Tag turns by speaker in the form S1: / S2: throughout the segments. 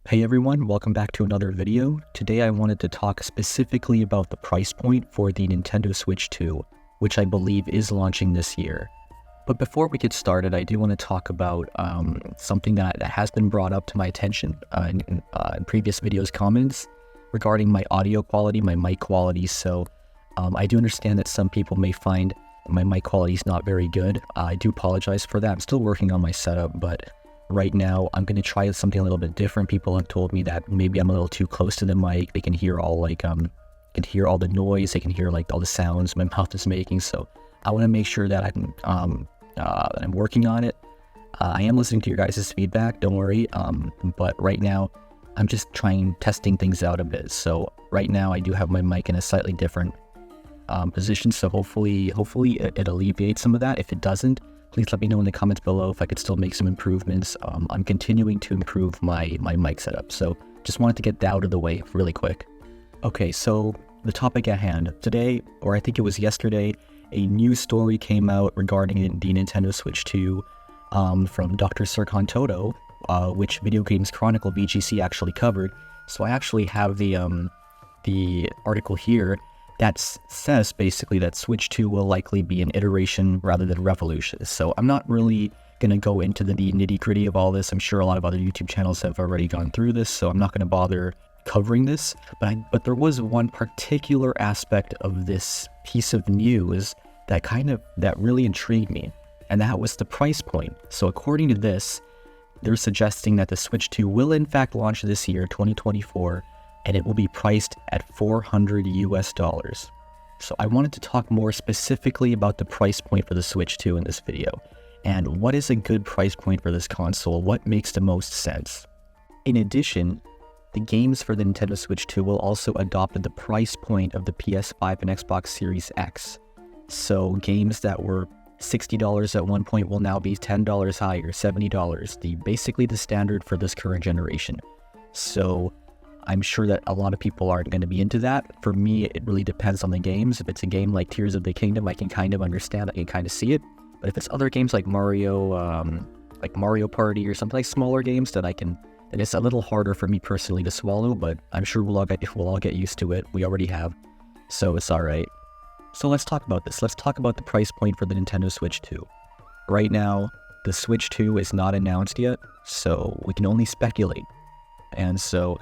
S1: Hey everyone, welcome back to another video. Today I wanted to talk specifically about the price point for the Nintendo Switch 2, which I believe is launching this year. But before we get started, I do want to talk about something that has been brought up to my attention in previous videos comments regarding my audio quality, my mic quality. So I do understand that some people may find my mic quality is not very good. I do apologize for that. I'm still working on my setup, but right now, I'm going to try something a little bit different. People have told me that maybe I'm a little too close to the mic. They can hear all can hear all the noise. They can hear all the sounds my mouth is making. So I want to make sure that I'm working on it. I am listening to your guys' feedback. Don't worry. But right now, I'm just testing things out a bit. So right now, I do have my mic in a slightly different position. So hopefully it alleviates some of that. If it doesn't, please let me know in the comments below if I could still make some improvements. I'm continuing to improve my mic setup, so just wanted to get that out of the way really quick. Okay, so the topic at hand. Today, or I think it was yesterday, a news story came out regarding the Nintendo Switch 2 from Dr. Serkan Toto, which Video Games Chronicle VGC actually covered. So I actually have the article here that says basically that Switch 2 will likely be an iteration rather than revolution. So I'm not really going to go into the nitty-gritty of all this. I'm sure a lot of other YouTube channels have already gone through this, so I'm not going to bother covering this. But there was one particular aspect of this piece of news that really intrigued me, and that was the price point. So according to this, they're suggesting that the Switch 2 will in fact launch this year, 2024, and it will be priced at $400 US. So I wanted to talk more specifically about the price point for the Switch 2 in this video, and what is a good price point for this console, what makes the most sense. In addition, the games for the Nintendo Switch 2 will also adopt the price point of the PS5 and Xbox Series X. So games that were $60 at one point will now be $10 higher, $70, basically the standard for this current generation. So I'm sure that a lot of people aren't going to be into that. For me, it really depends on the games. If it's a game like Tears of the Kingdom, I can kind of understand, I can kind of see it. But if it's other games like Mario Party or something like smaller games, then it's a little harder for me personally to swallow, but I'm sure we'll all get used to it. We already have, so it's all right. So let's talk about this. Let's talk about the price point for the Nintendo Switch 2. Right now, the Switch 2 is not announced yet, so we can only speculate. And so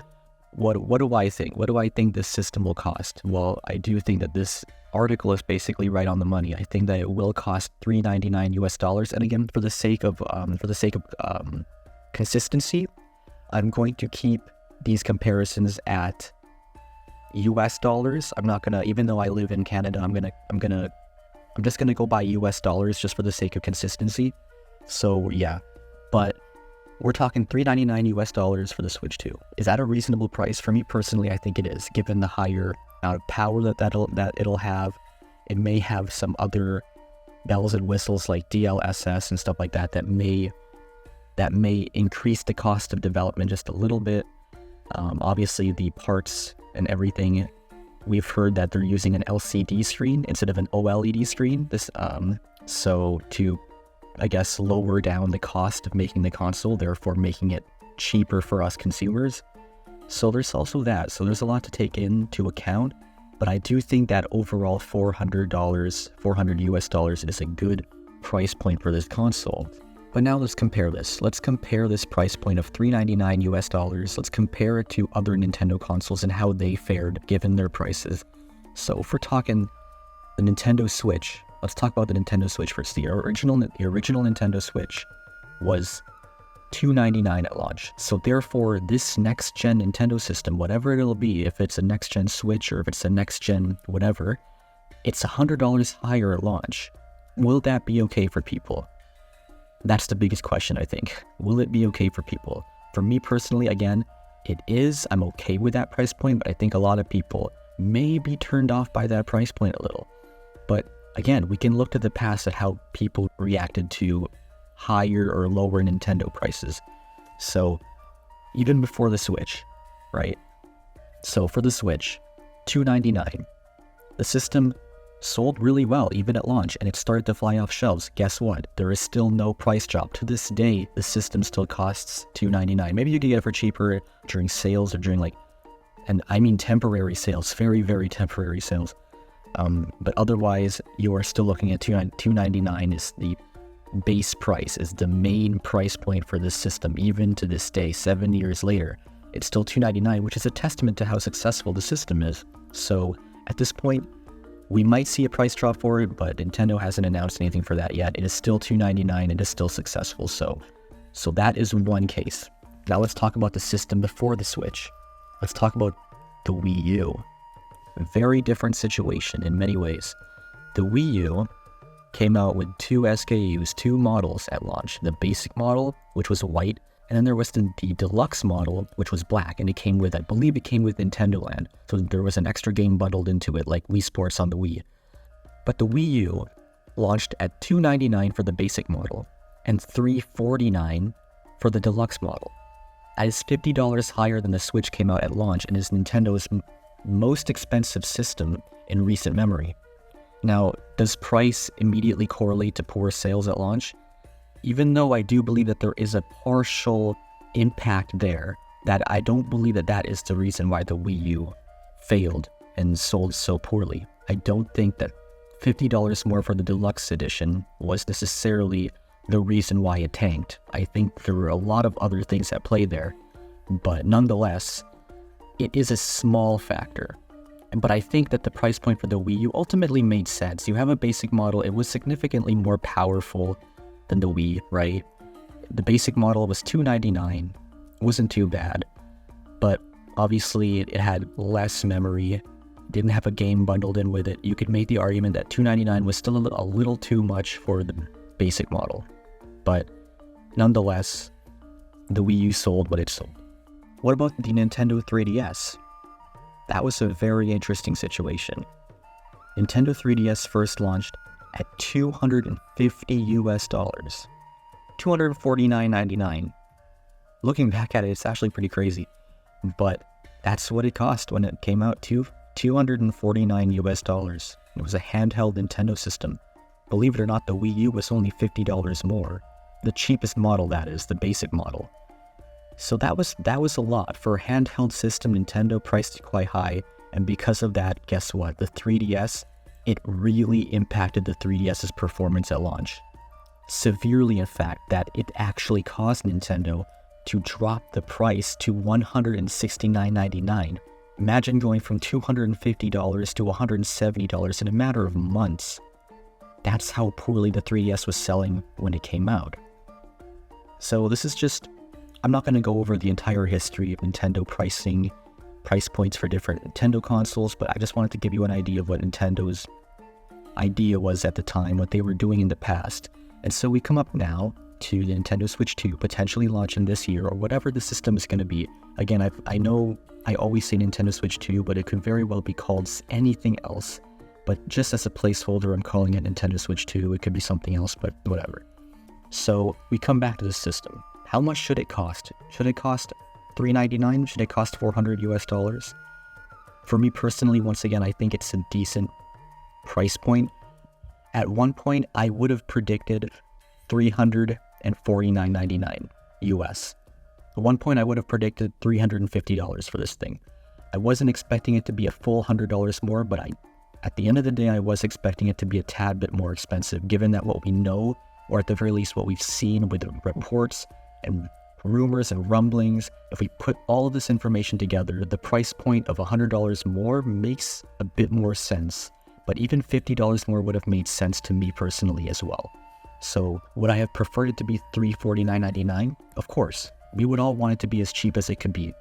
S1: What do I think? What do I think this system will cost? Well, I do think that this article is basically right on the money. I think that it will cost $399 US. And again, for the sake of consistency, I'm going to keep these comparisons at US dollars. I'm not gonna, even though I live in Canada, I'm just gonna go by US dollars just for the sake of consistency. So yeah, but we're talking $399 US for the Switch 2. Is that a reasonable price? For me personally, I think it is, given the higher amount of power that it'll have. It may have some other bells and whistles like DLSS and stuff like that that may increase the cost of development just a little bit. Obviously, the parts and everything, we've heard that they're using an LCD screen instead of an OLED screen. So to, I guess, lower down the cost of making the console, therefore making it cheaper for us consumers. So there's also that. So there's a lot to take into account, but I do think that overall $400 US is a good price point for this console. But now let's compare this. Let's compare this price point of $399 US. Let's compare it to other Nintendo consoles and how they fared given their prices. So if we're talking the Nintendo Switch, let's talk about the Nintendo Switch first. The original Nintendo Switch was $299 at launch. So therefore, this next-gen Nintendo system, whatever it'll be, if it's a next-gen Switch or if it's a next-gen whatever, it's $100 higher at launch. Will that be okay for people? That's the biggest question, I think. Will it be okay for people? For me personally, again, it is. I'm okay with that price point, but I think a lot of people may be turned off by that price point a little. But again, we can look to the past at how people reacted to higher or lower Nintendo prices. So even before the Switch, right? So for the Switch, $299. The system sold really well even at launch, and it started to fly off shelves. Guess what? There is still no price drop. To this day, the system still costs $299. Maybe you can get it for cheaper during sales or during and I mean temporary sales, very, very temporary sales. But otherwise, you are still looking at $299 is the base price, is the main price point for this system. Even to this day, 7 years later, it's still $299, which is a testament to how successful the system is. So at this point, we might see a price drop for it, but Nintendo hasn't announced anything for that yet. It is still $299. It is still successful. So that is one case. Now let's talk about the system before the Switch. Let's talk about the Wii U. A very different situation in many ways. The Wii U came out with two SKUs, two models at launch. The basic model, which was white, and then there was the deluxe model, which was black, and I believe it came with Nintendo Land. So there was an extra game bundled into it, like Wii Sports on the Wii. But the Wii U launched at $299 for the basic model, and $349 for the deluxe model. That is $50 higher than the Switch came out at launch, and is Nintendo's most expensive system in recent memory. Now, does price immediately correlate to poor sales at launch? Even though I do believe that there is a partial impact there, that I don't believe that is the reason why the Wii U failed and sold so poorly. I don't think that $50 more for the deluxe edition was necessarily the reason why it tanked. I think there were a lot of other things at play there, but nonetheless, it is a small factor. But I think that the price point for the Wii U ultimately made sense. You have a basic model, it was significantly more powerful than the Wii, right? The basic model was $299. It wasn't too bad, but obviously it had less memory, didn't have a game bundled in with it. You could make the argument that $299 was still a little too much for the basic model, but nonetheless, the Wii U sold what it sold. What about the Nintendo 3DS? That was a very interesting situation. Nintendo 3DS first launched at $250 US, $249.99. Looking back at it, it's actually pretty crazy, but that's what it cost when it came out, $249 US. It was a handheld Nintendo system. Believe it or not, the Wii U was only $50 more. The cheapest model, that is, the basic model. So that was a lot. For a handheld system, Nintendo priced it quite high, and because of that, guess what? The 3DS, it really impacted the 3DS's performance at launch. Severely, in fact, that it actually caused Nintendo to drop the price to $169.99. Imagine going from $250 to $170 in a matter of months. That's how poorly the 3DS was selling when it came out. So this is just, I'm not going to go over the entire history of Nintendo pricing, price points for different Nintendo consoles, but I just wanted to give you an idea of what Nintendo's idea was at the time, what they were doing in the past. And so we come up now to the Nintendo Switch 2, potentially launching this year, or whatever the system is going to be. Again, I know I always say Nintendo Switch 2, but it could very well be called anything else. But just as a placeholder, I'm calling it Nintendo Switch 2. It could be something else, but whatever. So we come back to the system. How much should it cost? Should it cost $399? Should it cost $400 US? For me personally, once again, I think it's a decent price point. At one point, I would have predicted $349.99 US. At one point, I would have predicted $350 for this thing. I wasn't expecting it to be a full $100 more, but at the end of the day, I was expecting it to be a tad bit more expensive, given that what we know, or at the very least what we've seen with the reports and rumors and rumblings, if we put all of this information together, the price point of $100 more makes a bit more sense. But even $50 more would have made sense to me personally as well. So would I have preferred it to be $349.99? Of course. We would all want it to be as cheap as it could be.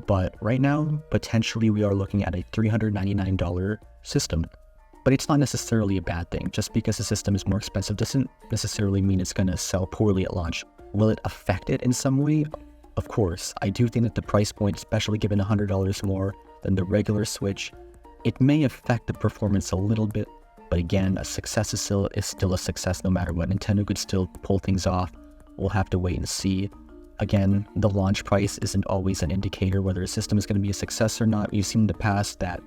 S1: But right now, potentially we are looking at a $399 system. But it's not necessarily a bad thing. Just because the system is more expensive doesn't necessarily mean it's going to sell poorly at launch. Will it affect it in some way? Of course. I do think that the price point, especially given $100 more than the regular Switch, it may affect the performance a little bit. But again, a success is still a success no matter what. Nintendo could still pull things off. We'll have to wait and see. Again, the launch price isn't always an indicator whether a system is going to be a success or not. We've seen in the past that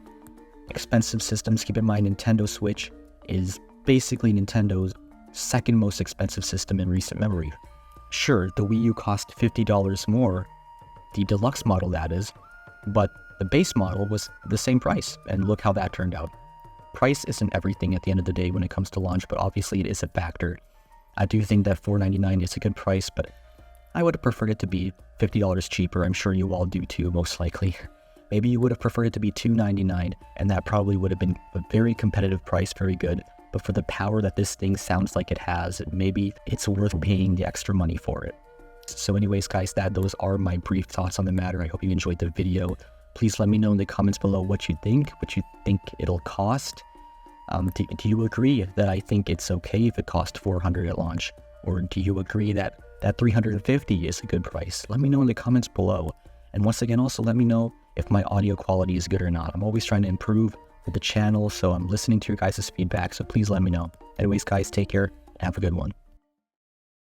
S1: expensive systems. Keep in mind, Nintendo Switch is basically Nintendo's second most expensive system in recent memory. Sure, the Wii U cost $50 more, the deluxe model that is, but the base model was the same price, and look how that turned out. Price isn't everything at the end of the day when it comes to launch, but obviously it is a factor. I do think that $499 is a good price, but I would have preferred it to be $50 cheaper. I'm sure you all do too, most likely. Maybe you would have preferred it to be $299, and that probably would have been a very competitive price, very good. But for the power that this thing sounds like it has, maybe it's worth paying the extra money for it. So anyways, guys, those are my brief thoughts on the matter. I hope you enjoyed the video. Please let me know in the comments below what you think it'll cost. Do you agree that I think it's okay if it costs $400 at launch? Or do you agree that $350 is a good price? Let me know in the comments below. And once again, also let me know if my audio quality is good or not. I'm always trying to improve for the channel, so I'm listening to your guys' feedback, so please let me know. Anyways, guys, take care and have a good one.